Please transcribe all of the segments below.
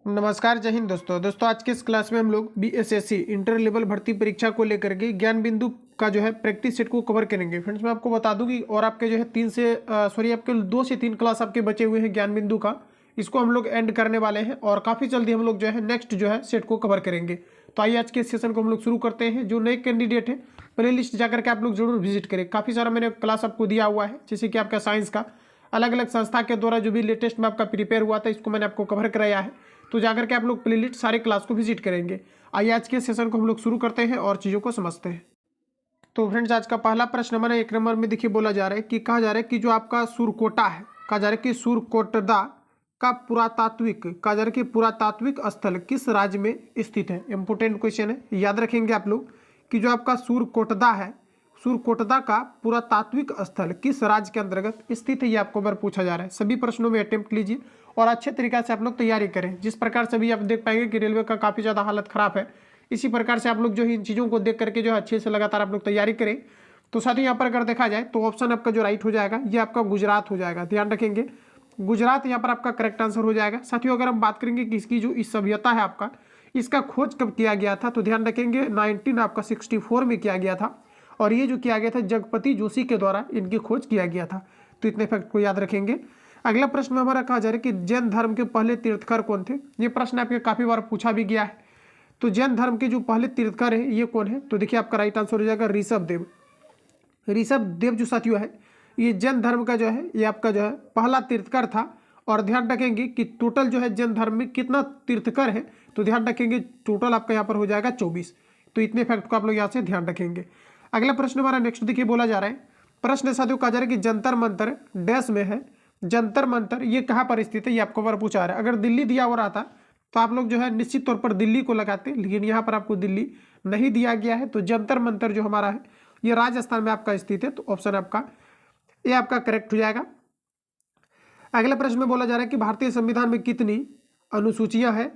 नमस्कार, जय हिंद दोस्तों आज के इस क्लास में हम लोग बीएसएससी इंटर लेवल भर्ती परीक्षा को लेकर के ज्ञान बिंदु का जो है प्रैक्टिस सेट को कवर करेंगे। फ्रेंड्स मैं आपको बता दूं कि और आपके जो है आपके 2 से 3 क्लास आपके बचे हुए हैं ज्ञान बिंदु का, इसको हम लोग एंड करने वाले हैं और काफ़ी जल्दी हम लोग जो है नेक्स्ट जो है सेट को कवर करेंगे। तो आइए आज के सेशन को हम लोग शुरू करते हैं। जो नए कैंडिडेट है प्ले लिस्ट जाकर के आप लोग जरूर विजिट करें। काफ़ी सारा मैंने क्लास आपको दिया हुआ है, जैसे कि आपका साइंस का अलग अलग संस्था के द्वारा जो भी लेटेस्ट में आपका प्रिपेयर हुआ था इसको मैंने आपको कवर कराया है। तो जाकर के आप लोग प्लेलिस्ट सारे क्लास को विजिट करेंगे। आइए आज के सेशन को हम लोग शुरू करते हैं और चीज़ों को समझते हैं। तो फ्रेंड्स आज का पहला प्रश्न हमारे 1 नंबर में देखिए बोला जा रहा है कि कहा जा रहा है कि जो आपका सुरकोटा है, कहा जा रहा है कि सुरकोटदा का पुरातात्विक स्थल किस राज्य में स्थित है। इंपोर्टेंट क्वेश्चन है, याद रखेंगे आप लोग कि जो आपका सुरकोटदा है, सुरकोटदा का पुरातात्विक स्थल किस राज्य के अंतर्गत स्थित है, ये आपको बार पूछा जा रहा है। सभी प्रश्नों में अटेम्प्ट लीजिए और अच्छे तरीके से आप लोग तैयारी करें। जिस प्रकार से भी आप देख पाएंगे कि रेलवे का काफ़ी ज़्यादा हालत ख़राब है, इसी प्रकार से आप लोग जो है इन चीज़ों को देख करके जो है अच्छे से लगातार आप लोग तैयारी करें। तो साथ ही यहाँ पर अगर देखा जाए तो ऑप्शन आपका जो राइट हो जाएगा ये आपका गुजरात हो जाएगा। ध्यान रखेंगे गुजरात यहाँ पर आपका करेक्ट आंसर हो जाएगा। साथियों अगर हम बात करेंगे कि इसकी जो इस सभ्यता है आपका, इसका खोज कब किया गया था, तो ध्यान रखेंगे 1964 में किया गया था और ये जो किया गया था जगपति जोशी के द्वारा इनकी खोज किया गया था। तो इतने फैक्ट को याद रखेंगे। अगला प्रश्न में हमारा कहा जा रहा है कि जैन धर्म के पहले तीर्थकर कौन थे। ये प्रश्न आपके काफ़ी बार पूछा भी गया है। तो जैन धर्म के जो पहले तीर्थकर है ये कौन है, तो देखिए आपका राइट आंसर हो जाएगा ऋषभ देव। ऋषभ देव जो साथियों है ये जैन धर्म का जो है ये आपका जो है पहला तीर्थकर था। और ध्यान रखेंगे कि टोटल जो है जैन धर्म में कितना तीर्थकर है, तो ध्यान रखेंगे टोटल आपका यहाँ पर हो जाएगा 24। तो इतने फैक्ट को आप लोग यहाँ से ध्यान रखेंगे। अगला प्रश्न हमारा नेक्स्ट देखिए बोला जा रहा है, प्रश्न साथियों कहा जा रहा है कि जंतर मंतर डैश में है। जंतर मंतर ये कहाँ पर स्थित है, ये आपको बार पूछा रहा है। अगर दिल्ली दिया हो रहा था तो आप लोग जो है निश्चित तौर पर दिल्ली को लगाते, लेकिन यहाँ पर आपको दिल्ली नहीं दिया गया है। तो जंतर मंतर जो हमारा है ये राजस्थान में आपका स्थित है। तो ऑप्शन आपका ये आपका करेक्ट हो जाएगा। अगला प्रश्न में बोला जा रहा है कि भारतीय संविधान में कितनी अनुसूचियां हैं।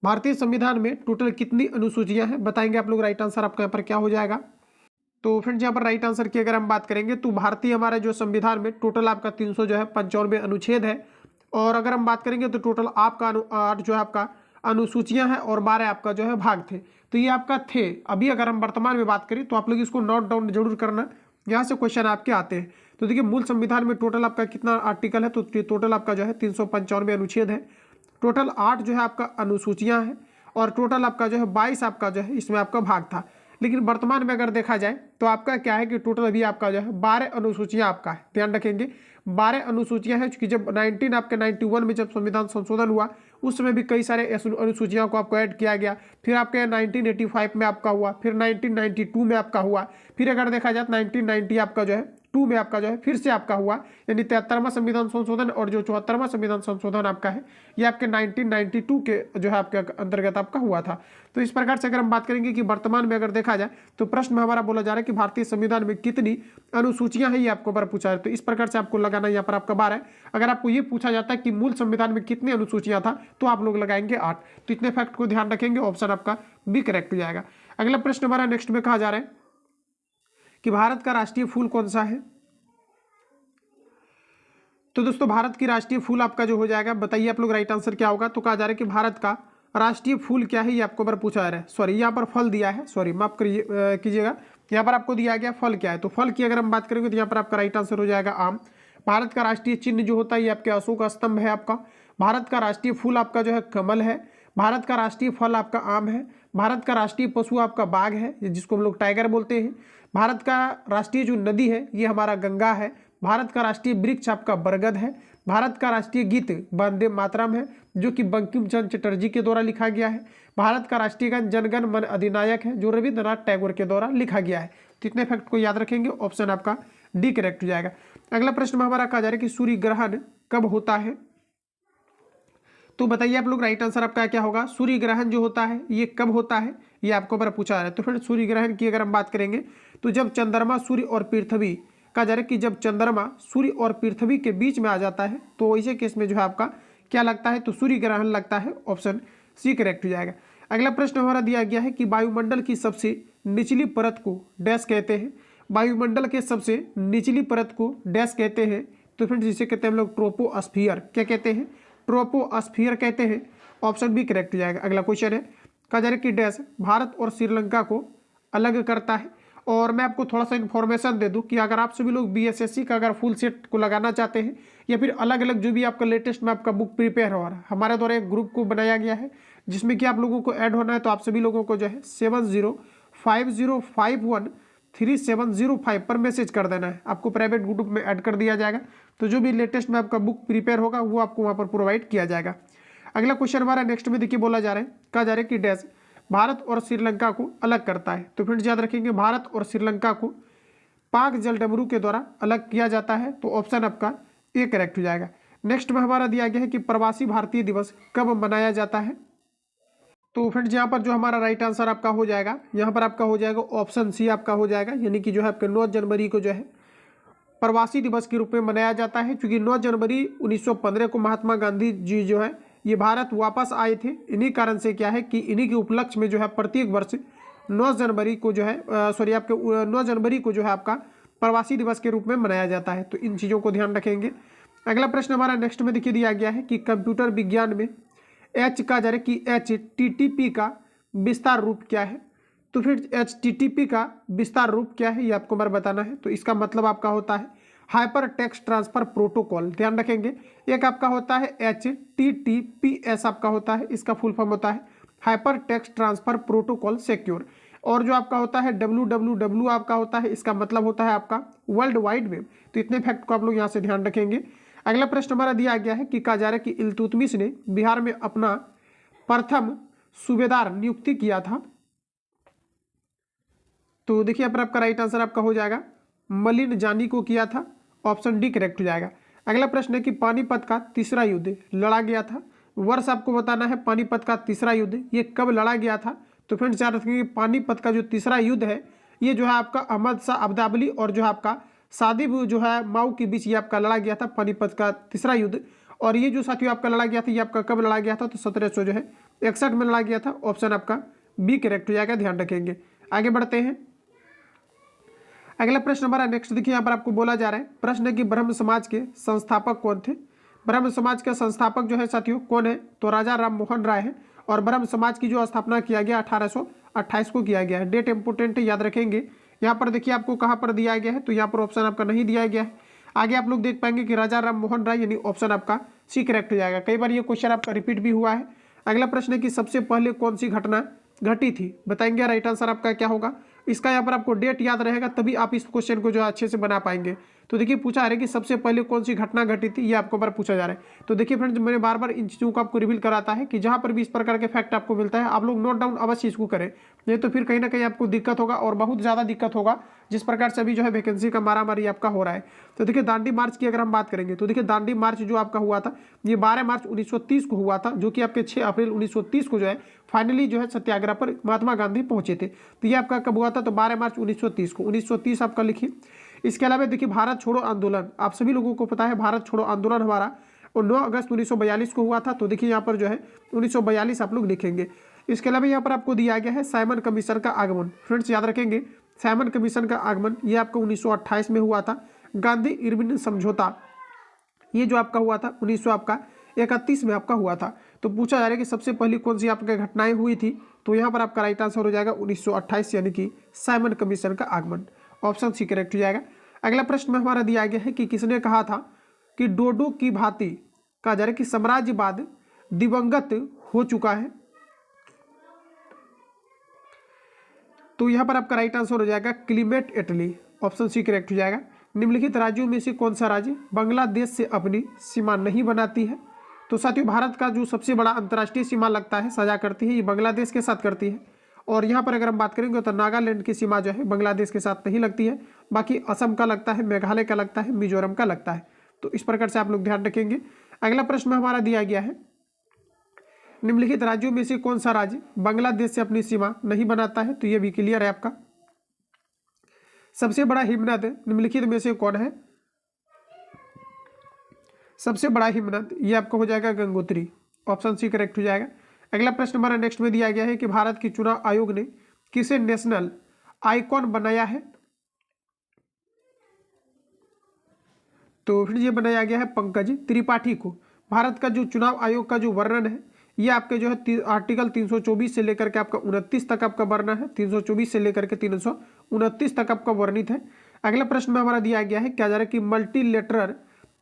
भारतीय संविधान में टोटल कितनी अनुसूचियां हैं, बताएंगे आप लोग। राइट आंसर आपका यहाँ पर क्या हो जाएगा। तो फ्रेंड्स यहाँ पर राइट आंसर की अगर हम बात करेंगे तो भारतीय हमारा जो संविधान में टोटल आपका 300 जो है 95 अनुच्छेद है। और अगर हम बात करेंगे तो टोटल आपका 8 जो है आपका अनुसूचियां हैं और 12 आपका जो है भाग थे। तो ये आपका थे। अभी अगर हम वर्तमान में बात करें तो आप लोग इसको नोट डाउन जरूर करना, यहाँ से क्वेश्चन आपके आते हैं। तो देखिए मूल संविधान में टोटल आपका कितना आर्टिकल है, तो टोटल आपका जो है 395 अनुच्छेद है। टोटल 8 जो है आपका अनुसूचियां हैं और टोटल आपका जो है 22 आपका जो है इसमें आपका भाग था। लेकिन वर्तमान में अगर देखा जाए तो आपका क्या है कि टोटल अभी आपका जो है 12 अनुसूचियां आपका है। ध्यान रखेंगे 12 अनुसूचियां हैं, क्योंकि जब 91 में जब संविधान संशोधन हुआ उस समय भी कई सारे अनुसूचियों को आपको ऐड किया गया। फिर आपके 1985 में आपका हुआ, फिर 1992 में आपका हुआ, फिर अगर देखा जाए 1990 आपका जो है 2 में आपका जो है फिर से आपका हुआ, यानी 73वां संविधान संशोधन। और जो 74वां संविधान संशोधन आपका है ये आपके 1992 के जो है आपके अंतर्गत आपका हुआ था। तो इस प्रकार से अगर हम बात करेंगे कि वर्तमान में अगर देखा जाए तो प्रश्न में हमारा बोला जा रहा है कि भारतीय संविधान में कितनी अनुसूचियां हैं, ये आपको बार पूछा है। तो इस प्रकार से आपको लगाना यहाँ पर आपका 12 है। अगर आपको ये पूछा जाता है कि मूल संविधान में कितनी अनुसूचियां था तो आप लोग लगाएंगे 8। तो इतने फैक्ट को ध्यान रखेंगे, ऑप्शन आपका भी करेक्ट हो जाएगा। अगला प्रश्न हमारा नेक्स्ट में कहा जा रहा है कि भारत का राष्ट्रीय फूल कौन सा है। तो दोस्तों भारत की राष्ट्रीय फूल आपका जो हो जाएगा, बताइए आप लोग राइट आंसर क्या होगा। तो कहा जा रहा है कि भारत का राष्ट्रीय फूल क्या है, ये आपको बार पूछा जा रहा है। सॉरी यहाँ पर फल दिया है, सॉरी माफ कीजिएगा, यहाँ पर आपको दिया गया फल क्या है। तो फल की अगर हम बात करेंगे तो यहाँ पर आपका राइट आंसर हो जाएगा आम। भारत का राष्ट्रीय चिन्ह जो होता है ये आपके अशोक स्तंभ है आपका। भारत का राष्ट्रीय फूल आपका जो है कमल है। भारत का राष्ट्रीय फल आपका आम है। भारत का राष्ट्रीय पशु आपका बाघ है, जिसको हम लोग टाइगर बोलते हैं। भारत का राष्ट्रीय जो नदी है ये हमारा गंगा है। भारत का राष्ट्रीय वृक्ष आपका बरगद है। भारत का राष्ट्रीय गीत वंदे मातरम है, जो कि बंकिम चंद्र चटर्जी के द्वारा लिखा गया है। भारत का राष्ट्रीय गान जनगण मन अधिनायक है, जो रविंद्रनाथ टैगोर के द्वारा लिखा गया है। तो इतने फैक्ट को याद रखेंगे, ऑप्शन आपका डी करेक्ट हो जाएगा। अगला प्रश्न में हमारा कहा जा रहा है कि सूर्य ग्रहण कब होता है। तो बताइए आप लोग राइट आंसर आपका क्या होगा। सूर्य ग्रहण जो होता है ये कब होता है, ये आपको बार पूछा जा रहा है। तो फिर सूर्य ग्रहण की अगर हम बात करेंगे तो जब चंद्रमा सूर्य और पृथ्वी, कहा जा रहा है कि जब चंद्रमा सूर्य और पृथ्वी के बीच में आ जाता है तो ऐसे केस में जो है आपका क्या लगता है, तो सूर्य ग्रहण लगता है। ऑप्शन सी करेक्ट हो जाएगा। अगला प्रश्न हमारा दिया गया है कि वायुमंडल की सबसे निचली परत को डैश कहते हैं। वायुमंडल के सबसे निचली परत को डैश कहते हैं। तो फ्रेंड्स इसे कहते हैं हम लोग ट्रोपोस्फियर। क्या कहते हैं, ट्रोपोस्फियर कहते हैं। ऑप्शन बी करेक्ट हो जाएगा। अगला क्वेश्चन है, कहा जा रहा है कि डैश भारत और श्रीलंका को अलग करता है। और मैं आपको थोड़ा सा इन्फॉर्मेशन दे दूं कि अगर आप सभी लोग बीएसएससी का अगर फुल सेट को लगाना चाहते हैं या फिर अलग अलग जो भी आपका लेटेस्ट में आपका बुक प्रिपेयर हो रहा है, हमारे द्वारा एक ग्रुप को बनाया गया है जिसमें कि आप लोगों को ऐड होना है। तो आप सभी लोगों को जो है 7050513705 पर मैसेज कर देना है, आपको प्राइवेट ग्रुप में ऐड कर दिया जाएगा। तो जो भी लेटेस्ट में आपका बुक प्रिपेयर होगा वो आपको वहाँ पर प्रोवाइड किया जाएगा। अगला क्वेश्चन हमारा नेक्स्ट में देखिए बोला जा रहा है, कहा जा रहा है कि डैश भारत और श्रीलंका को अलग करता है। तो फ्रेंड्स याद रखेंगे, भारत और श्रीलंका को पाक जलडमरू के द्वारा अलग किया जाता है। तो ऑप्शन आपका ए करेक्ट हो जाएगा। नेक्स्ट में हमारा दिया गया है कि प्रवासी भारतीय दिवस कब मनाया जाता है। तो फ्रेंड्स यहाँ पर जो हमारा राइट आंसर आपका हो जाएगा, यहाँ पर आपका हो जाएगा ऑप्शन सी आपका हो जाएगा, यानी कि जो है आपके 9 जनवरी को जो है प्रवासी दिवस के रूप में मनाया जाता है। क्योंकि 9 जनवरी 1915 को महात्मा गांधी जी जो है ये भारत वापस आए थे। इन्हीं कारण से क्या है कि इन्हीं के उपलक्ष्य में जो है प्रत्येक वर्ष 9 जनवरी को जो है आपके 9 जनवरी को जो है आपका प्रवासी दिवस के रूप में मनाया जाता है। तो इन चीज़ों को ध्यान रखेंगे। अगला प्रश्न हमारा नेक्स्ट में देखिए दिया गया है कि कंप्यूटर विज्ञान में एच का जा रहा है कि HTTP का विस्तार रूप क्या है। तो फिर HTTP का विस्तार रूप क्या है ये आपको बार बताना है। तो इसका मतलब आपका होता है हाइपर टेक्स्ट ट्रांसफर प्रोटोकॉल, ध्यान रखेंगे। एक आपका होता है HTTPS आपका होता है, इसका फुल फॉर्म होता है hyper text transfer protocol secure. और जो आपका होता है WWW आपका होता है, इसका मतलब होता है आपका वर्ल्ड वाइड वेब। तो इतने फैक्ट को आप लोग यहाँ से ध्यान रखेंगे। अगला प्रश्न हमारा दिया गया है कि कहा जा रहा है कि इल्तुतमिश ने बिहार में अपना प्रथम सूबेदार नियुक्ति किया था। तो देखिए यहाँ पर आपका राइट आंसर आपका हो जाएगा मलिन जानी को किया था, ऑप्शन डी करेक्ट हो जाएगा। अगला प्रश्न है कि पानीपत का तीसरा युद्ध लड़ा गया था। वर्ष आपको बताना है पानीपत का तीसरा युद्ध ये कब लड़ा गया था। तो फ्रेंड्स याद रखेंगे पानीपत का जो तीसरा युद्ध है ये जो है आपका अहमद शाह अब्दाली और जो है आपका सादिब जो है माऊ के बीच ये आपका लड़ा गया था पानीपत का तीसरा युद्ध। और ये जो साथियों आपका लड़ा गया था ये आपका कब लड़ा गया था, तो 1761 में लड़ा गया था, ऑप्शन आपका बी करेक्ट हो जाएगा, ध्यान रखेंगे। आगे बढ़ते हैं। अगला प्रश्न हमारा नेक्स्ट देखिए, यहाँ पर आपको बोला जा रहा है प्रश्न है कि ब्रह्म समाज के संस्थापक कौन थे। ब्रह्म समाज के संस्थापक जो है साथियों कौन है, तो राजा राम मोहन राय है। और ब्रह्म समाज की जो स्थापना किया गया 1828 को किया गया है। डेट इंपोर्टेंट है, याद रखेंगे। यहाँ पर देखिए आपको कहाँ पर दिया गया है, तो यहाँ पर ऑप्शन आपका नहीं दिया गया है। आगे आप लोग देख पाएंगे कि राजा राम मोहन राय, यानी ऑप्शन आपका सी करेक्ट हो जाएगा। कई बार ये क्वेश्चन आपका रिपीट भी हुआ है। अगला प्रश्न है कि सबसे पहले कौन सी घटना घटी थी, बताएंगे। राइट आंसर आपका क्या होगा, इसका यहाँ पर आपको डेट याद रहेगा तभी आप इस क्वेश्चन को जो अच्छे से बना पाएंगे। तो देखिए पूछा है कि सबसे पहले कौन सी घटना घटी थी, ये आपको बार पूछा जा रहा है। तो देखिए फ्रेंड्स मैंने बार बार इन चीज़ों को आपको रिवील कराता है कि जहाँ पर भी इस प्रकार के फैक्ट आपको मिलता है आप लोग नोट डाउन अवश्य इसको करें, नहीं तो फिर कहीं ना कहीं आपको दिक्कत होगा और बहुत ज़्यादा दिक्कत होगा, जिस प्रकार से अभी जो है वैकेंसी का मारामारी आपका हो रहा है। तो देखिए दांडी मार्च की अगर हम बात करेंगे तो देखिए दांडी मार्च जो आपका हुआ था ये 12 मार्च 1930 को हुआ था, जो कि आपके 6 अप्रैल 1930 को जो है फाइनली जो है सत्याग्रह पर महात्मा गांधी पहुंचे थे। तो ये आपका कब हुआ था, तो 12 मार्च 1930 को, 1930 आपका लिखिए। इसके अलावा देखिए भारत छोड़ो आंदोलन, आप सभी लोगों को पता है भारत छोड़ो आंदोलन हमारा और 9 अगस्त 1942 को हुआ था। तो देखिए यहाँ पर जो है 1942 आप लोग लिखेंगे। इसके अलावा यहाँ पर आपको दिया गया है साइमन कमीशन का आगमन। फ्रेंड्स याद रखेंगे साइमन कमीशन का आगमन ये आपका 1928 में हुआ था। गांधी इरविन समझौता ये जो आपका हुआ था 1931 में आपका हुआ था। तो पूछा जा रहा है कि सबसे पहली कौन सी आपके घटनाएं हुई थी, तो यहाँ पर आपका राइट आंसर हो जाएगा 1928 यानी कि साइमन कमीशन का आगमन, ऑप्शन सी करेक्ट हो जाएगा। अगला प्रश्न में हमारा दिया गया है कि किसने कहा था कि डोडो की भांति कहा जा रहा है कि साम्राज्यवाद दिवंगत हो चुका है। तो यहाँ पर आपका राइट आंसर हो जाएगा क्लीमेट इटली, ऑप्शन सी करेक्ट हो जाएगा। निम्नलिखित राज्यों में से कौन सा राज्य बांग्लादेश से अपनी सीमा नहीं बनाती है। तो साथियों भारत का जो सबसे बड़ा अंतर्राष्ट्रीय सीमा लगता है साझा करती है ये बांग्लादेश के साथ करती है। और यहाँ पर अगर हम बात करेंगे तो नागालैंड की सीमा जो है बांग्लादेश के साथ नहीं लगती है, बाकी असम का लगता है, मेघालय का लगता है, मिजोरम का लगता है। तो इस प्रकार से आप लोग ध्यान रखेंगे। अगला प्रश्न हमारा दिया गया है निम्नलिखित राज्यों में से कौन सा राज्य बांग्लादेश से अपनी सीमा नहीं बनाता है। तो ये भी क्लियर है आपका। सबसे बड़ा हिमनद निम्नलिखित में से कौन है, सबसे बड़ा हिमनद ये आपका हो जाएगा गंगोत्री, ऑप्शन सी करेक्ट हो जाएगा। अगला प्रश्न हमारा नेक्स्ट में दिया गया है कि भारत की चुनाव आयोग ने किसे नेशनल आइकॉन बनाया है। तो फिर ये बनाया गया है पंकज त्रिपाठी को। भारत का जो चुनाव आयोग का जो वर्णन है ये आपके जो है आर्टिकल 324 से लेकर के आपका 29 तक आपका वर्णन है, 324 से लेकर के 329 तक आपका वर्णित है। अगला प्रश्न में हमारा दिया गया है क्या जा रहा है कि मल्टीलेटरल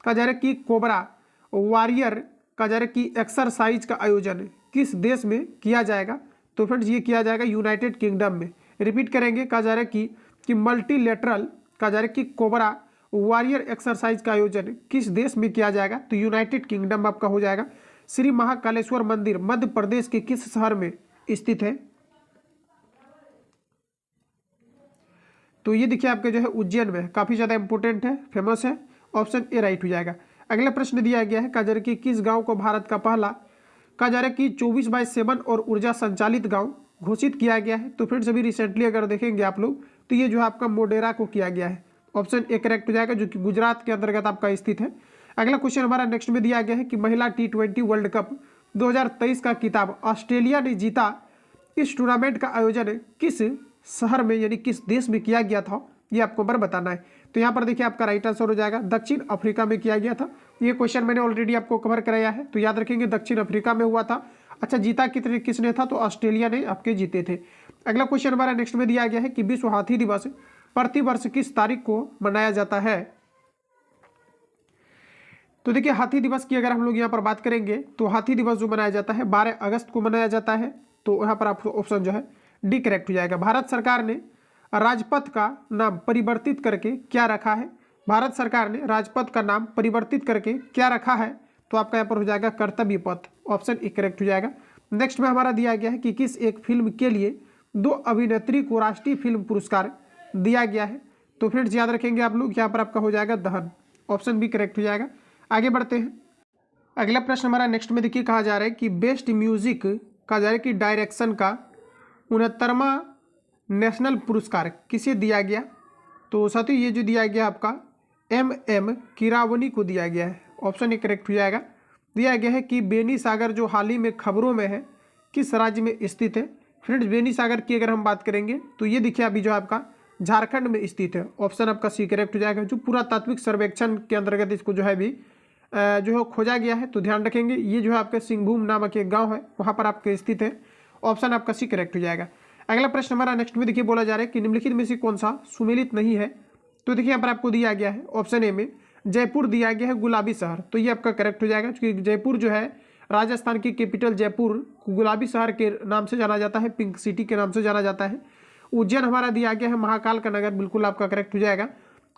का जा रहा है कि कोबरा वॉरियर का जा रहा है कि एक्सरसाइज का आयोजन किस देश में किया जाएगा? तो फ्रेंड्स ये किया जाएगा यूनाइटेड किंगडम में। रिपीट करेंगे, कहा जा रहा है कि मल्टीलेटरल का जा रहा है कि कोबरा वॉरियर एक्सरसाइज का आयोजन किस देश में किया जाएगा? तो यूनाइटेड किंगडम आपका हो जाएगा। श्री महाकालेश्वर मंदिर मध्य प्रदेश के किस शहर में स्थित है? तो ये देखिए आपके जो है उज्जैन में, काफी ज्यादा इंपोर्टेंट है, फेमस है। ऑप्शन ए राइट हो जाएगा। अगला प्रश्न दिया गया है काजर की किस गांव को भारत का पहला कहा जा रहा है कि 24/7 और ऊर्जा संचालित गांव घोषित किया गया है? तो फ्रेंड्स अभी रिसेंटली अगर देखेंगे आप लोग तो ये जो है आपका मोडेरा को किया गया है। ऑप्शन ए करेक्ट हो जाएगा, जो कि गुजरात के अंतर्गत आपका स्थित है। अगला क्वेश्चन हमारा नेक्स्ट में दिया गया है कि महिला T20 वर्ल्ड कप 2023 का खिताब ऑस्ट्रेलिया ने जीता। इस टूर्नामेंट का आयोजन किस शहर में यानी किस देश में किया गया था? ये आपको पर बताना है। तो यहाँ पर देखिए आपका राइट आंसर हो जाएगा दक्षिण अफ्रीका में किया गया था। ये क्वेश्चन मैंने ऑलरेडी आपको कवर कराया है, तो याद रखेंगे दक्षिण अफ्रीका में हुआ था। अच्छा, जीता किसने था? तो ऑस्ट्रेलिया ने आपके जीते थे। अगला क्वेश्चन हमारा नेक्स्ट में दिया गया है कि विश्व हाथी दिवस प्रतिवर्ष किस तारीख को मनाया जाता है? तो देखिए हाथी दिवस की अगर हम लोग यहाँ पर बात करेंगे तो हाथी दिवस जो मनाया जाता है 12 अगस्त को मनाया जाता है। तो यहाँ पर आपको ऑप्शन जो है डी करेक्ट हो जाएगा। भारत सरकार ने राजपथ का नाम परिवर्तित करके क्या रखा है? भारत सरकार ने राजपथ का नाम परिवर्तित करके क्या रखा है? तो आपका यहाँ पर हो जाएगा कर्तव्य पथ। ऑप्शन ए करेक्ट हो जाएगा। नेक्स्ट में हमारा दिया गया है कि किस एक फिल्म के लिए 2 अभिनेत्री को राष्ट्रीय फिल्म पुरस्कार दिया गया है? तो फ्रेंड्स याद रखेंगे आप लोग, यहाँ पर आपका हो जाएगा दहन। ऑप्शन बी करेक्ट हो जाएगा। आगे बढ़ते हैं। अगला प्रश्न हमारा नेक्स्ट में देखिए कहा जा रहा है कि बेस्ट म्यूजिक कहा जा रहा है कि डायरेक्शन का 69वां नेशनल पुरस्कार किसे दिया गया? तो साथियों ये जो दिया गया आपका MM कीरावनी को दिया गया है। ऑप्शन ए करेक्ट हो जाएगा। दिया गया है कि बेनी सागर जो हाल ही में खबरों में है किस राज्य में स्थित है? फ्रेंड्स बेनी सागर की अगर हम बात करेंगे तो ये देखिए अभी जो आपका झारखंड में स्थित है। ऑप्शन आपका सी करेक्ट हो जाएगा। जो पुरातात्विक सर्वेक्षण के अंतर्गत इसको जो है भी जो है खोजा गया है। तो ध्यान रखेंगे ये जो है आपका सिंहभूम नामक एक गाँव है, वहाँ पर आपके स्थित है। ऑप्शन आपका सी करेक्ट हो जाएगा। अगला प्रश्न हमारा नेक्स्ट में देखिए बोला जा रहा है कि निम्नलिखित में से कौन सा सुमेलित नहीं है? तो देखिए यहाँ पर आपको दिया गया है ऑप्शन ए में जयपुर दिया गया है गुलाबी शहर। तो ये आपका करेक्ट हो जाएगा, क्योंकि जयपुर जो है राजस्थान की कैपिटल जयपुर गुलाबी शहर के नाम से जाना जाता है, पिंक सिटी के नाम से जाना जाता है। उज्जैन हमारा दिया गया है महाकाल का नगर, बिल्कुल आपका करेक्ट हो जाएगा।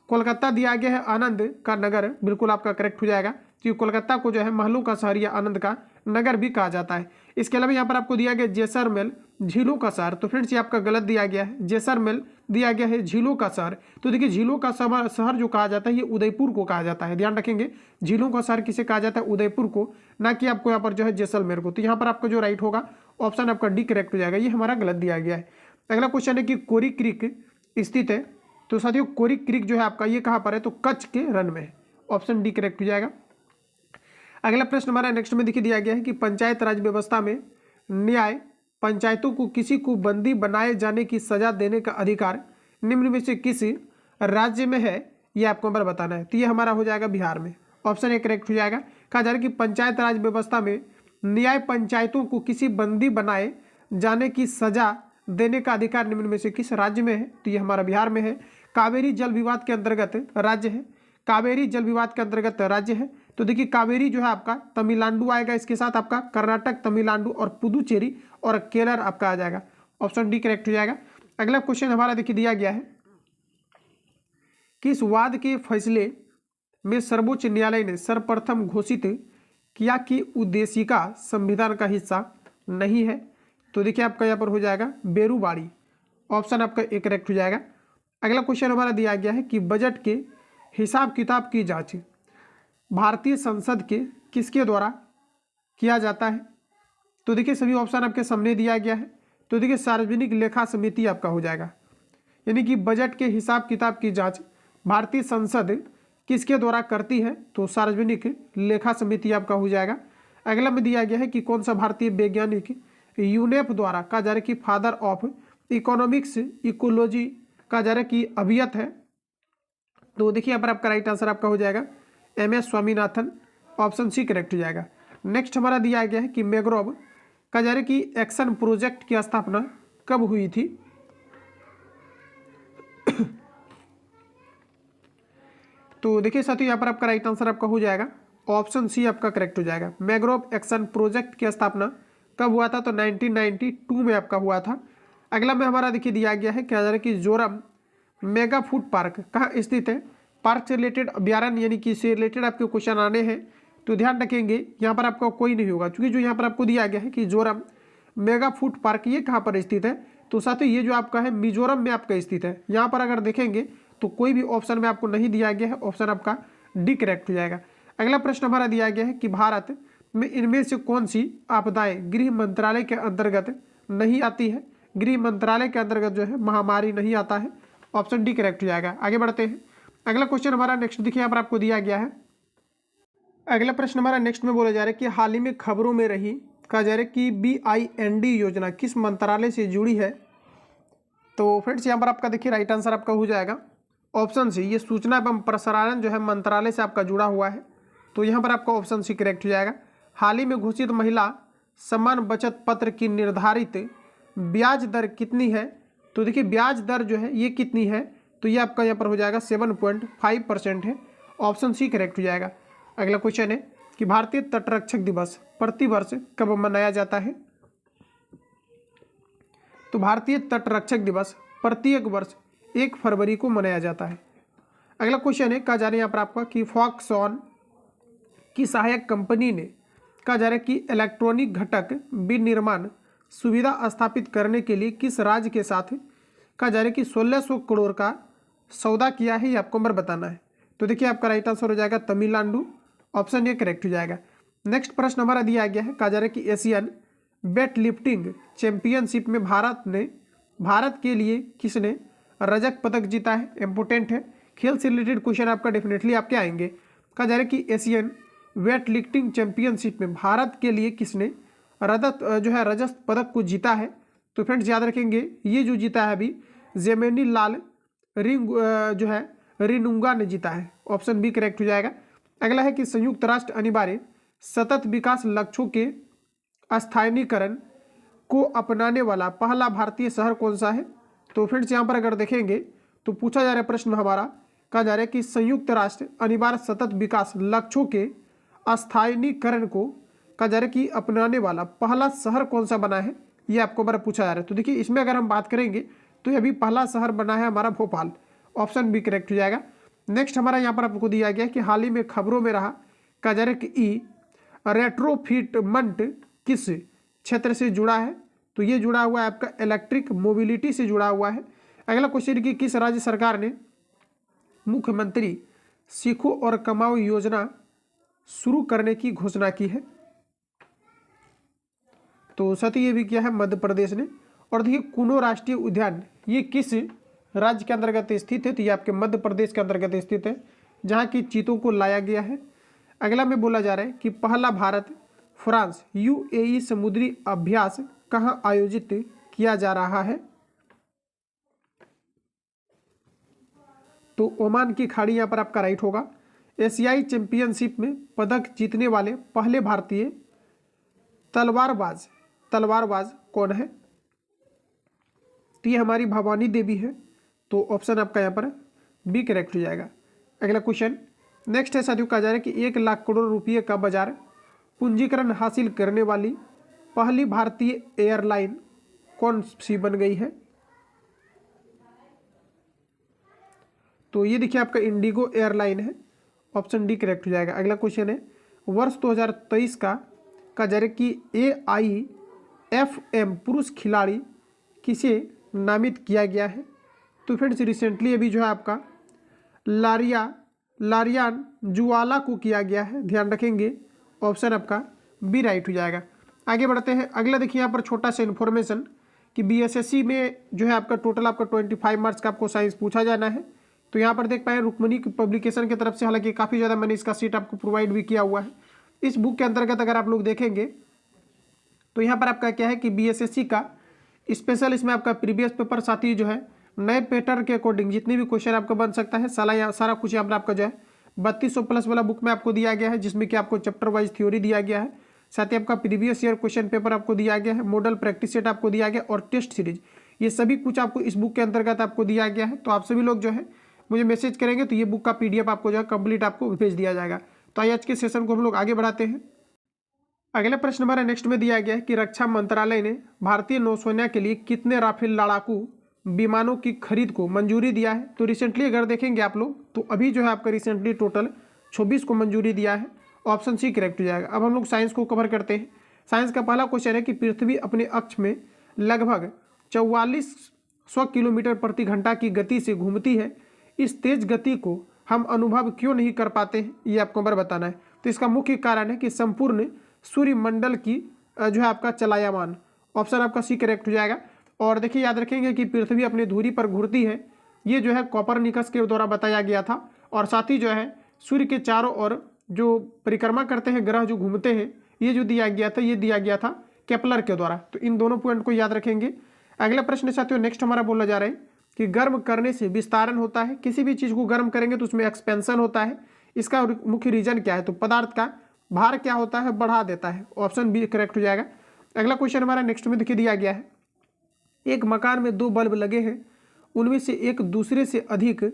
कोलकाता दिया गया है आनंद का नगर, बिल्कुल आपका करेक्ट हो जाएगा, क्योंकि कोलकाता को जो है महलों का शहर या आनंद का नगर भी कहा जाता है। इसके अलावा यहाँ पर आपको दिया गया जैसलमेर झीलों का शहर। तो फ्रेंड्स ये आपका गलत दिया गया है, जैसलमेर दिया गया है झीलों का शहर। तो देखिए झीलों का शहर जो कहा जाता है ये उदयपुर को कहा जाता है। ध्यान रखेंगे झीलों का शहर किसे कहा जाता है? उदयपुर को, ना कि आपको यहाँ पर जो है जैसलमेर को। तो यहाँ पर आपका जो राइट होगा ऑप्शन आपका डी करेक्ट हो जाएगा, ये हमारा गलत दिया गया है। अगला क्वेश्चन है कि कोरी क्रीक स्थित है। तो साथियों कोरी क्रीक जो है आपका ये कहाँ पर है? तो कच्छ के रन में है। ऑप्शन डी करेक्ट हो जाएगा। अगला प्रश्न हमारा नेक्स्ट में देखिए दिया गया है कि पंचायत राज व्यवस्था में न्याय पंचायतों को किसी को बंदी बनाए जाने की सजा देने का अधिकार निम्न में से किस राज्य में है? ये आपको नंबर बताना है। तो ये हमारा हो जाएगा बिहार में। ऑप्शन ए करेक्ट हो जाएगा। कहा जा रहा है कि पंचायत राज व्यवस्था में न्याय पंचायतों को किसी बंदी बनाए जाने की सजा देने का अधिकार निम्न में से किस राज्य में है? तो ये हमारा बिहार में है। कावेरी जल विवाद के अंतर्गत राज्य है, कावेरी जल विवाद के अंतर्गत राज्य है। तो देखिए कावेरी जो है आपका तमिलनाडु आएगा, इसके साथ आपका कर्नाटक, तमिलनाडु और पुदुचेरी और केरल आपका आ जाएगा। ऑप्शन डी करेक्ट हो जाएगा। अगला क्वेश्चन हमारा देखिए दिया गया है किस वाद के फैसले में सर्वोच्च न्यायालय ने सर्वप्रथम घोषित किया कि उद्देशिका संविधान का हिस्सा नहीं है? तो देखिए आपका यहाँ पर हो जाएगा बेरूबाड़ी। ऑप्शन आपका ए करेक्ट हो जाएगा। अगला क्वेश्चन हमारा दिया गया है कि बजट के हिसाब किताब की जांच भारतीय संसद के किसके द्वारा किया जाता है? तो देखिए सभी ऑप्शन आपके सामने दिया गया है। तो देखिए सार्वजनिक लेखा समिति आपका हो जाएगा, यानी कि बजट के हिसाब किताब की जांच भारतीय संसद किसके द्वारा करती है? तो सार्वजनिक लेखा समिति आपका हो जाएगा। अगला में दिया गया है कि कौन सा भारतीय वैज्ञानिक यूनेप द्वारा कहा जा रहा है कि फादर ऑफ इकोनॉमिक्स इकोलॉजी कहा जा रहा है कि अभियत है? तो देखिए यहाँ पर आपका राइट आंसर आपका हो जाएगा MS Swaminathan. Option C correct हो जाएगा। नेक्स्ट हमारा दिया गया है कि मैंग्रोव कहा जा रहा है कि एक्शन प्रोजेक्ट की स्थापना कब हुई थी? तो देखिए साथियों, यहाँ पर आपका राइट आंसर आपका हो जाएगा ऑप्शन सी आपका करेक्ट हो जाएगा। मैंग्रोव एक्शन प्रोजेक्ट की स्थापना कब हुआ था? तो 1992 में आपका हुआ था। अगला में हमारा देखिए दिया गया है, क्या जा रहा है कि जोरम मेगा फूड पार्क कहाँ स्थित है? पार्क से रिलेटेड अभ्यारण्य यानी कि इससे रिलेटेड आपके क्वेश्चन आने हैं, तो ध्यान रखेंगे यहाँ पर आपका कोई नहीं होगा, क्योंकि जो यहाँ पर आपको दिया गया है कि जोरम मेगा फूड पार्क ये कहाँ पर स्थित है, तो साथियों ये जो आपका है मिजोरम में आपका स्थित है। यहाँ पर अगर देखेंगे तो कोई भी ऑप्शन में आपको नहीं दिया गया है, ऑप्शन आपका डी करेक्ट हो जाएगा। अगला प्रश्न हमारा दिया गया है कि भारत में इनमें से कौन सी आपदाएं गृह मंत्रालय के अंतर्गत नहीं आती है? गृह मंत्रालय के अंतर्गत जो है महामारी नहीं आता है, ऑप्शन डी करेक्ट हो जाएगा। आगे बढ़ते हैं, अगला क्वेश्चन हमारा नेक्स्ट देखिए यहाँ पर आपको दिया गया है। अगला प्रश्न हमारा नेक्स्ट में बोला जा रहा है कि हाल ही में खबरों में रही, कहा जा रहा है कि BIND योजना किस मंत्रालय से जुड़ी है? तो फ्रेंड्स यहाँ पर आपका देखिए राइट आंसर आपका हो जाएगा ऑप्शन सी, ये सूचना एवं प्रसारण जो है मंत्रालय से आपका जुड़ा हुआ है, तो यहाँ पर आपका ऑप्शन सी करेक्ट हो जाएगा। हाल ही में घोषित महिला सम्मान बचत पत्र की निर्धारित ब्याज दर कितनी है? तो देखिए ब्याज दर जो है ये कितनी है, तो ये आपका यहाँ पर हो जाएगा 7.5% है, ऑप्शन सी करेक्ट हो जाएगा। अगला क्वेश्चन है कि भारतीय तटरक्षक दिवस प्रतिवर्ष कब मनाया जाता है? तो भारतीय तटरक्षक दिवस प्रत्येक वर्ष 1 फरवरी को मनाया जाता है। अगला क्वेश्चन है, कहा जा रहा है यहाँ पर आपका कि फॉक्सकॉन की सहायक कंपनी ने कहा जा रहा है कि इलेक्ट्रॉनिक घटक विनिर्माण सुविधा स्थापित करने के लिए किस राज्य के साथ कहा जा रहा है कि 1600 करोड़ का सौदा किया है, ये आपको नंबर बताना है। तो देखिए आपका राइट आंसर हो जाएगा तमिलनाडु, ऑप्शन ये करेक्ट हो जाएगा। नेक्स्ट प्रश्न हमारा दिया गया है, कहा जा रहा है कि एशियन वेट लिफ्टिंग चैंपियनशिप में भारत के लिए किसने रजत पदक जीता है? इम्पोर्टेंट है, खेल से रिलेटेड क्वेश्चन आपका डेफिनेटली आपके आएंगे। कहा जा रहा है कि एशियन वेट लिफ्टिंग चैंपियनशिप में भारत के लिए किसने रजत पदक को जीता है? तो फ्रेंड्स याद रखेंगे ये जो जीता है अभी जेमेनी लाल रिनुंगा ने जीता है, ऑप्शन बी करेक्ट हो जाएगा। अगला है कि संयुक्त राष्ट्र अनिवार्य सतत विकास लक्ष्यों के स्थानीयकरण को अपनाने वाला पहला भारतीय शहर कौन सा है? तो फ्रेंड्स यहाँ पर अगर देखेंगे तो पूछा जा रहा है प्रश्न हमारा, कहा जा रहा है कि संयुक्त राष्ट्र अनिवार्य सतत विकास लक्ष्यों के स्थानीयकरण को कहा जा रहा है कि अपनाने वाला पहला शहर कौन सा बना है, ये आपको बार पूछा जा रहा है। तो देखिए इसमें अगर हम बात करेंगे तो अभी पहला शहर बना है हमारा भोपाल, ऑप्शन बी करेक्ट हो जाएगा। नेक्स्ट हमारा यहाँ पर आपको दिया गया कि हाल ही में खबरों में रहा, कहा जा रहा है कि रेट्रोफिटमेंट किस क्षेत्र से जुड़ा है? तो ये जुड़ा हुआ है आपका इलेक्ट्रिक मोबिलिटी से जुड़ा हुआ है। अगला क्वेश्चन कि किस राज्य सरकार ने मुख्यमंत्री सीखो और कमाओ योजना शुरू करने की घोषणा की है? तो साथ ही ये भी किया है मध्य प्रदेश ने। और देखिए कुनो राष्ट्रीय उद्यान ये किस राज्य के अंतर्गत स्थित है? तो ये आपके मध्य प्रदेश के अंतर्गत स्थित है, जहाँ की चीतों को लाया गया है। अगला में बोला जा रहा है कि पहला भारत फ्रांस UAE समुद्री अभ्यास कहाँ आयोजित किया जा रहा है? तो ओमान की खाड़ी यहाँ पर आपका राइट होगा। एशियाई चैंपियनशिप में पदक जीतने वाले पहले भारतीय तलवारबाज कौन है? तो ये हमारी भवानी देवी है, तो ऑप्शन आपका यहाँ पर बी करेक्ट हो जाएगा। अगला क्वेश्चन नेक्स्ट है साथियों, कहा जा रहा है कि 1 लाख करोड़ रुपये का बाजार पूंजीकरण हासिल करने वाली पहली भारतीय एयरलाइन कौन सी बन गई है? तो ये देखिए आपका इंडिगो एयरलाइन है, ऑप्शन डी करेक्ट हो जाएगा। अगला क्वेश्चन है वर्ष 2023 का कहा जा रहा है कि AIFM पुरुष खिलाड़ी किसे नामित किया गया है? तो फ्रेंड्स रिसेंटली अभी जो है आपका लारियान जुवाला को किया गया है, ध्यान रखेंगे, ऑप्शन आपका बी राइट हो जाएगा। आगे बढ़ते हैं, अगला देखिए यहाँ पर छोटा सा इन्फॉर्मेशन कि BSSC में जो है आपका टोटल आपका 25 मार्क्स का आपको साइंस पूछा जाना है। तो यहाँ पर देख पाए रुक्मणी पब्लिकेशन की तरफ से हालांकि काफ़ी ज़्यादा मैंने इसका सीट आपको प्रोवाइड भी किया हुआ है। इस बुक के अंतर्गत अगर आप लोग देखेंगे तो यहाँ पर आपका क्या है कि BSSC का स्पेशल इसमें आपका प्रीवियस पेपर साथ ही जो है नए पैटर्न के अकॉर्डिंग जितने भी क्वेश्चन आपका बन सकता है सारा कुछ यहाँ पर आपका जो है 3200 प्लस वाला बुक में आपको दिया गया है, जिसमें कि आपको चैप्टर वाइज थ्योरी दिया गया है, साथ ही आपका प्रीवियस ईयर क्वेश्चन पेपर आपको दिया गया है, मॉडल प्रैक्टिस सेट आपको दिया गया और टेस्ट सीरीज, ये सभी कुछ आपको इस बुक के अंतर्गत आपको दिया गया है। तो आप सभी लोग जो है मुझे मैसेज करेंगे तो ये बुक का PDF आपको जो है कंप्लीट आपको भेज दिया जाएगा। तो आइए आज के सेशन को हम लोग आगे बढ़ाते हैं। अगला प्रश्न हमारा नेक्स्ट में दिया गया है कि रक्षा मंत्रालय ने भारतीय नौसेना के लिए कितने राफेल लड़ाकू विमानों की खरीद को मंजूरी दिया है। तो रिसेंटली अगर देखेंगे आप लोग तो अभी जो है आपका रिसेंटली टोटल 26 को मंजूरी दिया है। ऑप्शन सी करेक्ट हो जाएगा। अब हम लोग साइंस को कवर करते हैं। साइंस का पहला क्वेश्चन है कि पृथ्वी अपने अक्ष में लगभग 4400 किलोमीटर प्रति घंटा की गति से घूमती है। इस तेज गति को हम अनुभव क्यों नहीं कर पाते हैं, ये आपको बार बताना है। तो इसका मुख्य कारण है कि संपूर्ण सूर्यमंडल की जो है आपका चलायमान, ऑप्शन आपका सी करेक्ट हो जाएगा। और देखिए याद रखेंगे कि पृथ्वी अपनी धुरी पर घूमती है, ये जो है कोपरनिकस के द्वारा बताया गया था। और साथ ही जो है सूर्य के चारों ओर जो परिक्रमा करते हैं ग्रह जो घूमते हैं, ये जो दिया गया था, ये दिया गया था केपलर के द्वारा। तो इन दोनों पॉइंट को याद रखेंगे। अगला प्रश्न साथियों नेक्स्ट हमारा बोला जा रहा है कि गर्म करने से विस्तारण होता है। किसी भी चीज़ को गर्म करेंगे तो उसमें एक्सपेंशन होता है। इसका मुख्य रीजन क्या है, तो पदार्थ का भार क्या होता है, बढ़ा देता है। ऑप्शन बी करेक्ट हो जाएगा। अगला क्वेश्चन हमारा नेक्स्ट में देखिए दिया गया है, एक मकान में 2 बल्ब लगे हैं, उनमें से एक दूसरे से अधिक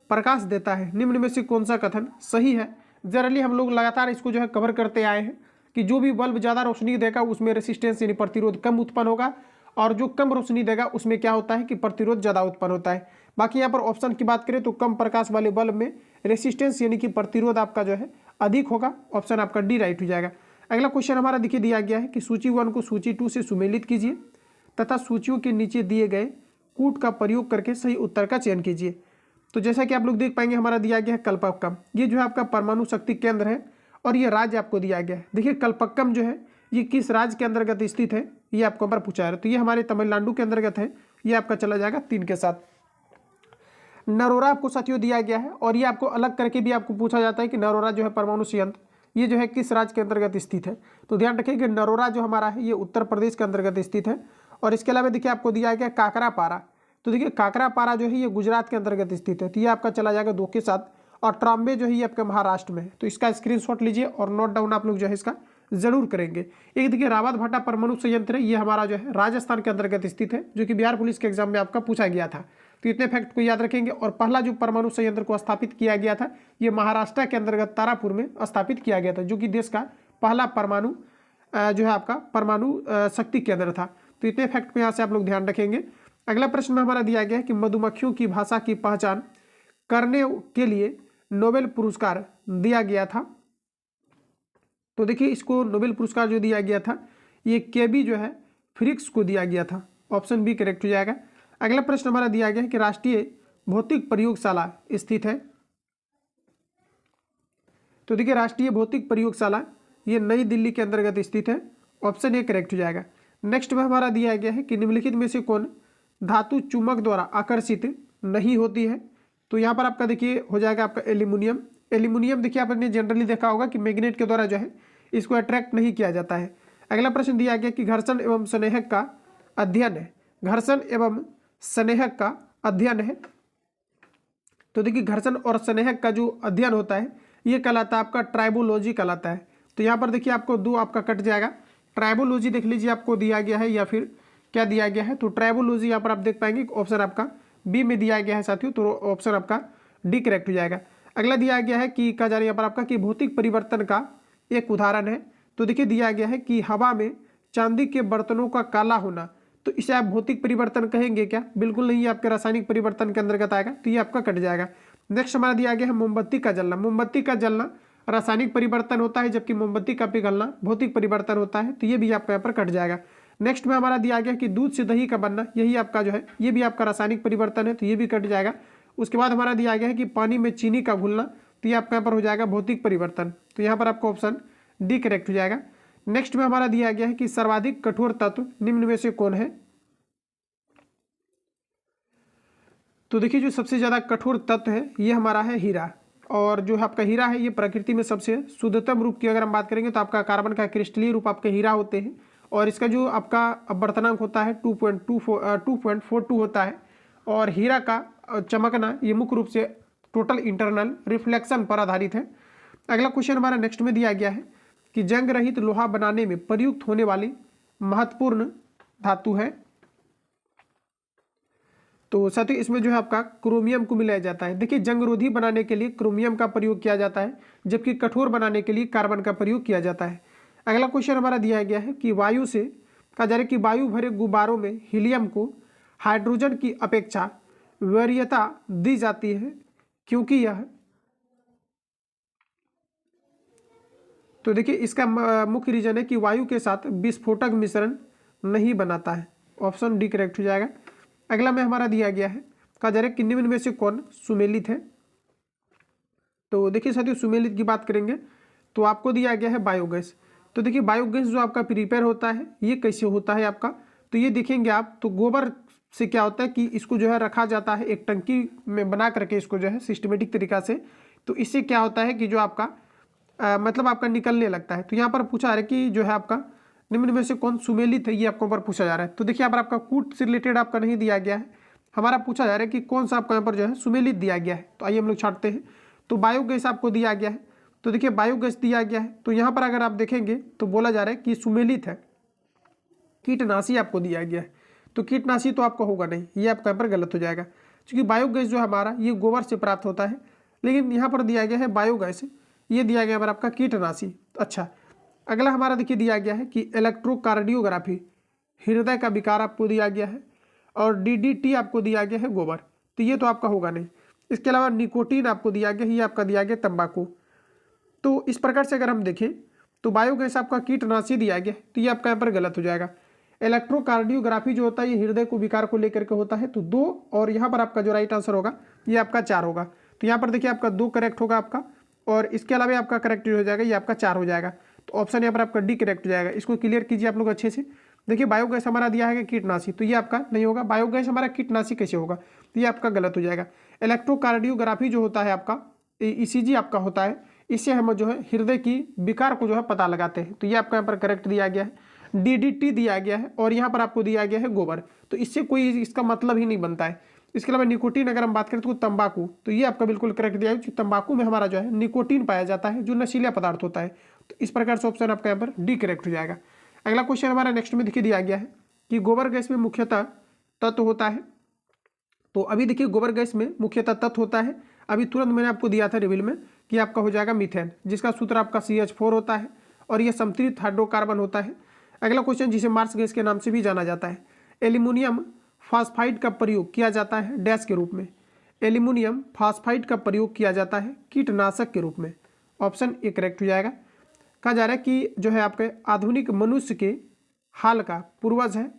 प्रकाश देता है, निम्न में से कौन सा कथन सही है। जनरली हम लोग लगातार इसको जो है कवर करते आए हैं कि जो भी बल्ब ज़्यादा रोशनी देगा उसमें रेसिस्टेंस यानी प्रतिरोध कम उत्पन्न होगा, और जो कम रोशनी देगा उसमें क्या होता है कि प्रतिरोध ज़्यादा उत्पन्न होता है। बाकी यहाँ पर ऑप्शन की बात करें तो कम प्रकाश वाले बल्ब में रेसिस्टेंस यानी कि प्रतिरोध आपका जो है अधिक होगा। ऑप्शन आपका डी राइट हो जाएगा। अगला क्वेश्चन हमारा देखिए दिया गया है कि सूची 1 को सूची 2 से सुमेलित कीजिए तथा सूचियों के नीचे दिए गए कूट का प्रयोग करके सही उत्तर का चयन कीजिए। तो जैसा कि आप लोग देख पाएंगे हमारा दिया गया है कल्पक्कम, ये जो है आपका परमाणु शक्ति केंद्र है और ये राज्य आपको दिया गया है। देखिए कल्पक्कम जो है ये किस राज्य के अंतर्गत स्थित है, ये आपको बार पूछा है। तो ये हमारे तमिलनाडु के अंतर्गत है, ये आपका चला जाएगा 3 के साथ। नरोरा आपको साथियों दिया गया है और ये आपको अलग करके भी आपको पूछा जाता है कि नरोरा जो है परमाणु संयंत्र, ये जो है किस राज्य के अंतर्गत स्थित है। तो ध्यान रखिए कि नरोरा जो हमारा है ये उत्तर प्रदेश के अंतर्गत स्थित है। और इसके अलावा देखिए आपको दिया गया काकरापारा, तो देखिए काकरापारा जो है ये गुजरात के अंतर्गत स्थित है, तो ये आपका चला जाएगा 2 के साथ। और ट्राम्बे जो है ये आपके महाराष्ट्र में है। तो इसका स्क्रीनशॉट लीजिए और नोट डाउन आप लोग जो है इसका जरूर करेंगे। एक देखिए रावत भाटा परमाणु संयंत्र है, ये हमारा जो है राजस्थान के अंतर्गत स्थित है, जो कि बिहार पुलिस के एग्जाम में आपका पूछा गया था। तो इतने फैक्ट को याद रखेंगे। और पहला जो परमाणु संयंत्र को स्थापित किया गया था ये महाराष्ट्र के अंतर्गत तारापुर में स्थापित किया गया था, जो कि देश का पहला परमाणु जो है आपका परमाणु शक्ति केंद्र था। तो इतने फैक्ट को यहाँ से आप लोग ध्यान रखेंगे। अगला प्रश्न में हमारा दिया गया है कि मधुमक्खियों की भाषा की पहचान करने के लिए नोबेल पुरस्कार दिया गया था। तो देखिए इसको नोबेल पुरस्कार जो दिया गया था ये केबी जो है फ्रिक्स को दिया गया था। ऑप्शन बी करेक्ट हो जाएगा। अगला प्रश्न हमारा दिया गया है कि राष्ट्रीय भौतिक प्रयोगशाला स्थित है। तो देखिए राष्ट्रीय भौतिक प्रयोगशाला ये नई दिल्ली के अंतर्गत स्थित है। ऑप्शन ए करेक्ट हो जाएगा। नेक्स्ट में हमारा दिया गया है कि निम्नलिखित में से कौन धातु चुंबक द्वारा आकर्षित नहीं होती है। तो यहाँ पर आपका देखिए हो जाएगा आपका एल्यूमिनियम। एल्यूमिनियम देखिए आपने जनरली देखा होगा कि मैग्नेट के द्वारा जो है इसको अट्रैक्ट नहीं किया जाता है। अगला प्रश्न दिया गया कि घर्षण एवं स्नेहक का अध्ययन है। घर्षण एवं स्नेहक का अध्ययन है। तो देखिए घर्षण और स्नेहक का जो अध्ययन होता है ये कहलाता है आपका ट्राइबोलॉजी कहलाता है। तो यहाँ पर देखिए आपको 2 आपका कट जाएगा। ट्राइबोलॉजी देख लीजिए आपको दिया गया है या फिर क्या दिया गया है। तो ट्राइबोलॉजी यहाँ पर आप देख पाएंगे ऑप्शन आपका बी में दिया गया है साथियों। तो ऑप्शन आपका डी करेक्ट हो जाएगा। अगला दिया गया है कि कहा जा रहा है यहाँ पर आपका कि भौतिक परिवर्तन का एक उदाहरण है। तो देखिए दिया गया है कि हवा में चांदी के बर्तनों का काला होना, तो इसे आप भौतिक परिवर्तन कहेंगे क्या? बिल्कुल नहीं, ये आपके रासायनिक परिवर्तन के अंतर्गत आएगा, तो ये आपका कट जाएगा। नेक्स्ट हमारा दिया गया है मोमबत्ती का जलना। मोमबत्ती का जलना रासायनिक परिवर्तन होता है, जबकि मोमबत्ती का पिघलना भौतिक परिवर्तन होता है, तो ये भी आपका यहाँ पर कट जाएगा। नेक्स्ट में हमारा दिया गया कि दूध से दही का बनना, यही आपका जो है ये भी आपका रासायनिक परिवर्तन है, तो ये भी कट जाएगा। उसके बाद हमारा दिया गया है कि पानी में चीनी का घुलना, तो ये आपका यहाँ पर हो जाएगा भौतिक परिवर्तन, तो यहाँ पर आपका ऑप्शन डी करेक्ट हो जाएगा। नेक्स्ट में हमारा दिया गया है कि सर्वाधिक कठोर तत्व निम्न में से कौन है। तो देखिए जो सबसे ज्यादा कठोर तत्व है ये हमारा है हीरा, और जो आपका हीरा है ये प्रकृति में सबसे शुद्धतम रूप की अगर हम बात करेंगे तो आपका कार्बन का क्रिस्टलीय रूप आपके हीरा होते हैं, और इसका जो आपका अपवर्तनांक होता है 2.42 होता है, और हीरा का चमकना ये मुख्य रूप से टोटल इंटरनल रिफ्लेक्शन पर आधारित है। अगला क्वेश्चन हमारा नेक्स्ट में दिया गया है कि जंग रहित लोहा बनाने में प्रयुक्त होने वाली महत्वपूर्ण धातु है। तो साथियों इसमें जो है आपका क्रोमियम को मिलाया जाता है। देखिए जंगरोधी बनाने के लिए क्रोमियम का प्रयोग किया जाता है, जबकि कठोर बनाने के लिए कार्बन का प्रयोग किया जाता है। अगला क्वेश्चन हमारा दिया गया है कि वायु से कहा जा रहा है कि वायु भरे गुब्बारों में हीलियम को हाइड्रोजन की अपेक्षा वरीयता दी जाती है क्योंकि यह, तो देखिए इसका मुख्य रीजन है कि वायु के साथ विस्फोटक मिश्रण नहीं बनाता है। ऑप्शन डी करेक्ट हो जाएगा। अगला में हमारा दिया गया है, कहा जा रहा है कि निम्न में से कौन सुमेलित है। तो देखिए साथियों सुमेलित की बात करेंगे तो आपको दिया गया है बायोगैस। तो देखिए बायोगैस जो आपका प्रिपेयर होता है ये कैसे होता है आपका, तो ये देखेंगे आप, तो गोबर से क्या होता है कि इसको जो है रखा जाता है एक टंकी में बना करके इसको जो है सिस्टमेटिक तरीका से। तो इससे क्या होता है कि जो आपका मतलब आपका निकलने लगता है। तो यहाँ पर पूछा जा रहा है कि जो है आपका निम्न में से कौन सुमेलित है, ये आपको ऊपर पूछा जा रहा है। तो देखिए यहाँ पर आपका कूट से रिलेटेड आपका नहीं दिया गया है, हमारा पूछा जा रहा है कि कौन सा आपका यहाँ पर जो है सुमेलित दिया गया है। तो आइए हम लोग छांटते हैं। तो बायोगैस आपको दिया गया है, तो देखिए बायोगैस दिया गया है, तो यहाँ पर अगर आप देखेंगे तो बोला जा रहा है कि सुमेलित है। कीटनाशी आपको दिया गया है, तो कीटनाशी तो आपका होगा नहीं, ये आपका यहाँ पर गलत हो जाएगा, क्योंकि बायोगैस जो हमारा ये गोबर से प्राप्त होता है। लेकिन यहाँ पर दिया गया है बायोगैस, ये दिया गया है आपका कीटनाशी। अच्छा अगला हमारा देखिए दिया गया है कि इलेक्ट्रोकार्डियोग्राफी हृदय का विकार आपको दिया गया है, और डीडीटी आपको दिया गया है गोबर, तो ये तो आपका होगा नहीं। इसके अलावा निकोटीन आपको दिया गया, ये आपका दिया गया तंबाकू। तो इस प्रकार से अगर हम देखें तो बायोगैस आपका कीटनाशी दिया गया, तो ये आपका यहाँ पर गलत हो जाएगा। इलेक्ट्रोकार्डियोग्राफी जो होता है ये हृदय को विकार को लेकर के होता है, तो 2, और यहाँ पर आपका जो राइट आंसर होगा ये आपका 4 होगा। तो यहाँ पर देखिए आपका 2 करेक्ट होगा आपका, और इसके अलावा आपका करेक्ट हो जाएगा, ये आपका 4 हो जाएगा। तो ऑप्शन यहाँ पर आपका डी करेक्ट हो जाएगा। इसको क्लियर कीजिए आप लोग अच्छे से। देखिए बायोगैस हमारा दिया है कीटनाशी, तो ये आपका नहीं होगा। बायोगैस हमारा कीटनाशी कैसे होगा, तो ये आपका गलत हो जाएगा। इलेक्ट्रोकार्डियोग्राफी जो होता है आपका ईसीजी आपका होता है, इससे हम जो है हृदय की विकार को जो है पता लगाते हैं, तो ये आपका यहाँ पर करेक्ट दिया गया है। डीडीटी दिया गया है, और यहाँ पर आपको दिया गया है गोबर, तो इससे कोई इसका मतलब ही नहीं बनता है। इसके अलावा निकोटीन अगर हम बात करें तो तंबाकू, तो ये आपका बिल्कुल करेक्ट दिया है, क्योंकि तंबाकू में हमारा जो है निकोटीन पाया जाता है जो नशीला पदार्थ होता है। तो इस प्रकार से ऑप्शन आपका यहाँ पर डी करेक्ट हो जाएगा। अगला क्वेश्चन हमारा नेक्स्ट में देखिए दिया गया है कि गोबर गैस में मुख्यतः तत्व होता है। तो अभी देखिए गोबर गैस में मुख्यतः तत्व होता है, अभी तुरंत मैंने आपको दिया था रिवील में कि आपका हो जाएगा मीथेन, जिसका सूत्र आपका CH4 होता है, और यह समतृप्त हाइड्रोकार्बन होता है। अगला क्वेश्चन जिसे मार्स गैस के नाम से भी जाना जाता है, एल्यूमिनियम फॉस्फाइड का प्रयोग किया जाता है डैश के रूप में। एल्यूमिनियम फॉस्फाइड का प्रयोग किया जाता है कीटनाशक के रूप में। ऑप्शन ए करेक्ट हो जाएगा। कहा जा रहा है कि जो है आपके आधुनिक मनुष्य के हाल का पूर्वज है।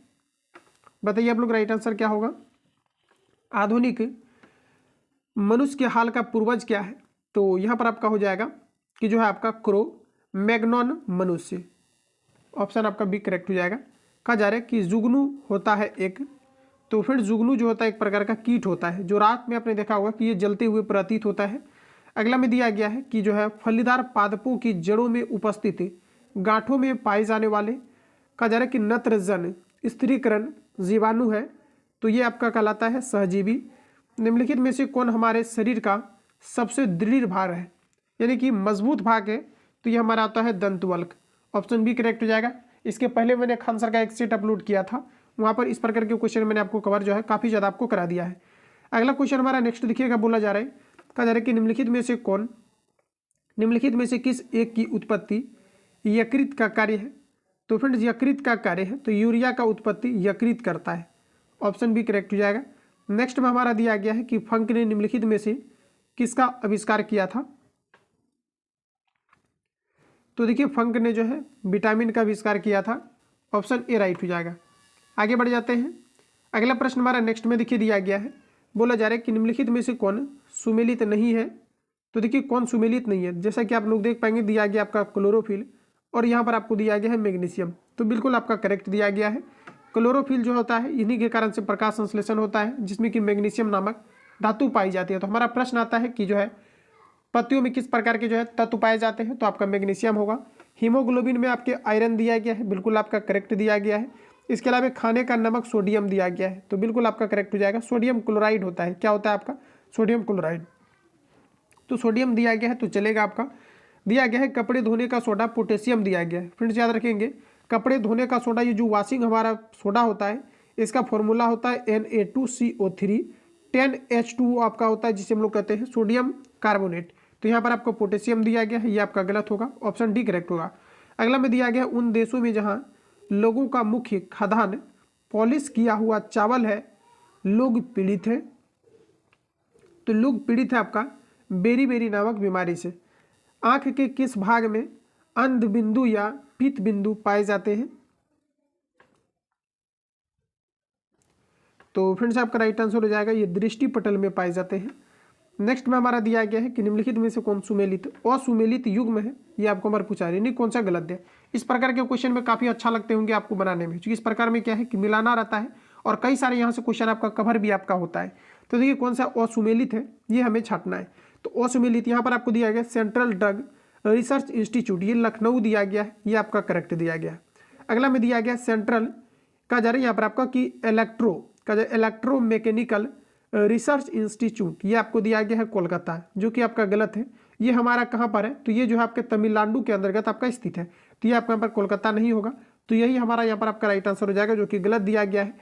बताइए आप लोग राइट आंसर क्या होगा। आधुनिक मनुष्य के हाल का पूर्वज क्या है, तो यहाँ पर आपका हो जाएगा कि जो है आपका क्रो मैग्नोन मनुष्य। ऑप्शन आपका बी करेक्ट हो जाएगा। कहा जा रहा है कि जुगनू होता है एक, तो फिर जुगनू जो होता है एक प्रकार का कीट होता है जो रात में आपने देखा होगा कि ये जलते हुए प्रतीत होता है। अगला में दिया गया है कि जो है फलीदार पादपों की जड़ों में उपस्थित गांठों में पाए जाने वाले, कहा जा रहा है कि नत्रजन स्थिरीकरण जीवाणु है, तो ये आपका कहलाता है सहजीवी। निम्नलिखित में से कौन हमारे शरीर का सबसे दृढ़ भाग है, यानी कि मजबूत भाग है, तो ये हमारा आता है दंतवल्क। ऑप्शन बी करेक्ट हो जाएगा। इसके पहले मैंने खान सर का एक सेट अपलोड किया था, वहाँ पर इस प्रकार के क्वेश्चन मैंने आपको कवर जो है काफ़ी ज़्यादा आपको करा दिया है। अगला क्वेश्चन हमारा नेक्स्ट देखिएगा, बोला जा रहा है, कहा जा रहा है कि निम्नलिखित में से किस एक की उत्पत्ति यकृत का कार्य है। तो फ्रेंड्स यकृत का कार्य है, तो यूरिया का उत्पत्ति यकृत करता है। ऑप्शन बी करेक्ट हो जाएगा। नेक्स्ट में हमारा दिया गया है कि फंक ने निम्नलिखित में से किसका आविष्कार किया था। तो देखिए फंक ने जो है विटामिन का आविष्कार किया था। ऑप्शन ए राइट हो जाएगा। आगे बढ़ जाते हैं। अगला प्रश्न हमारा नेक्स्ट में देखिए दिया गया है, बोला जा रहा है कि निम्नलिखित में से कौन सुमेलित नहीं है। तो देखिए कौन सुमेलित नहीं है, जैसा कि आप लोग देख पाएंगे दिया गया आपका क्लोरोफिल, और यहाँ पर आपको दिया गया है मैग्नीशियम, तो बिल्कुल आपका करेक्ट दिया गया है। क्लोरोफिल जो होता है इन्हीं के कारण से प्रकाश संश्लेषण होता है, जिसमें कि मैग्नीशियम नामक धातु पाई जाती है। तो हमारा प्रश्न आता है कि जो है पत्तियों में किस प्रकार के जो है तत्व पाए जाते हैं, तो आपका मैग्नीशियम होगा। हीमोग्लोबिन में आपके आयरन दिया गया है, बिल्कुल आपका करेक्ट दिया गया है। इसके अलावा खाने का नमक सोडियम दिया गया है, तो बिल्कुल आपका करेक्ट हो जाएगा। सोडियम क्लोराइड होता है, क्या होता है आपका सोडियम क्लोराइड, तो सोडियम दिया गया है तो चलेगा आपका। दिया गया है कपड़े धोने का सोडा पोटेशियम दिया गया है। फ्रेंड्स याद रखेंगे कपड़े धोने का सोडा, ये जो वॉशिंग हमारा सोडा होता है इसका फॉर्मूला होता है Na2CO3, 10H2O आपका होता है जिसे हम लोग कहते हैं सोडियम कार्बोनेट। तो यहाँ पर आपको पोटेशियम दिया गया है, ये आपका गलत होगा, ऑप्शन डी करेक्ट होगा। अगला में दिया गया उन देशों में जहाँ लोगों का मुख्य खाद्यान्न पॉलिश किया हुआ चावल है लोग पीड़ित है। तो लोग पीड़ित है आपका बेरी नामक बीमारी से। आंख के किस भाग में अंध बिंदु या पीत बिंदु पाए जाते हैं? तो फ्रेंड्स आपका राइट आंसर हो जाएगा ये दृष्टि पटल में पाए जाते हैं। नेक्स्ट में हमारा दिया गया है कि निम्नलिखित में से कौन सुमेलित असुमेलित युग्म है, ये आपको हमारे पूछा रही नहीं कौन सा गलत है। इस प्रकार के क्वेश्चन में काफी अच्छा लगते होंगे आपको बनाने में, क्योंकि इस प्रकार में क्या है कि मिलाना रहता है और कई सारे यहाँ से क्वेश्चन आपका कवर भी आपका होता है। तो देखिए कौन सा असुमेलित है ये हमें छांटना है। तो असुमेलित यहाँ पर आपको दिया गया सेंट्रल ड्रग रिसर्च इंस्टीट्यूट, ये लखनऊ दिया गया है, ये आपका करेक्ट दिया गया। अगला में दिया गया सेंट्रल का जा रहा है यहाँ पर आपका कि इलेक्ट्रो का इलेक्ट्रो मैकेनिकल रिसर्च इंस्टीट्यूट, ये आपको दिया गया है कोलकाता, जो कि आपका गलत है। ये हमारा कहाँ पर है? तो ये जो है आपके तमिलनाडु के अंतर्गत आपका स्थित है, तो ये आपका यहाँ पर कोलकाता नहीं होगा। तो यही हमारा यहाँ पर आपका राइट आंसर हो जाएगा, जो कि गलत दिया गया है।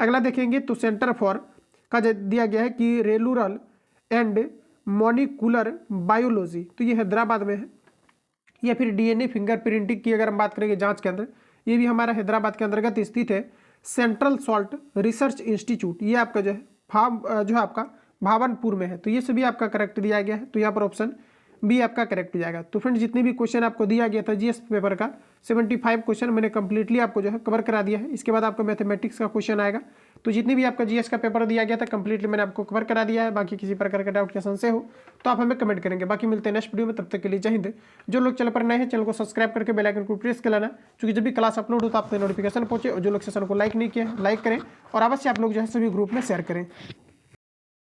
अगला देखेंगे तो सेंटर फॉर का दिया गया है कि रेलुरल एंड मॉलिक्यूलर बायोलॉजी, तो ये हैदराबाद में है। या फिर डीएनए फिंगरप्रिंटिंग की अगर हम बात करेंगे जांच के अंदर, ये भी हमारा हैदराबाद के अंतर्गत स्थित है। सेंट्रल सॉल्ट रिसर्च इंस्टीट्यूट, ये आपका जो है आपका भावनपुर में है। तो ये सभी आपका करेक्ट दिया गया है, तो यहाँ पर ऑप्शन बी आपका करेक्ट हो जाएगा। तो फ्रेंड्स जितने भी क्वेश्चन आपको दिया गया था जीएस पेपर का 75 क्वेश्चन मैंने कंप्लीटली आपको जो है कवर करा दिया है। इसके बाद आपका मैथमेटिक्स का क्वेश्चन आएगा। तो जितने भी आपका जीएस का पेपर दिया गया था कंप्लीटली मैंने आपको कवर करा दिया है। बाकी किसी प्रकार का डाउट या संशय हो तो आप हमें कमेंट करेंगे। बाकी मिलते हैं नेक्स्ट वीडियो में, तब तक के लिए जय हिंद। जो लोग चैनल पर नए हैं चैनल को सब्सक्राइब करके बेल आइकन को प्रेस कर लेना, क्योंकि जब भी क्लास अपलोड हो तो आपको नोटिफिकेशन पहुंचे। और जो लोग सेशन को लाइक नहीं किया लाइक करें और अवश्य आप लोग जो है सभी ग्रुप में शेयर करें।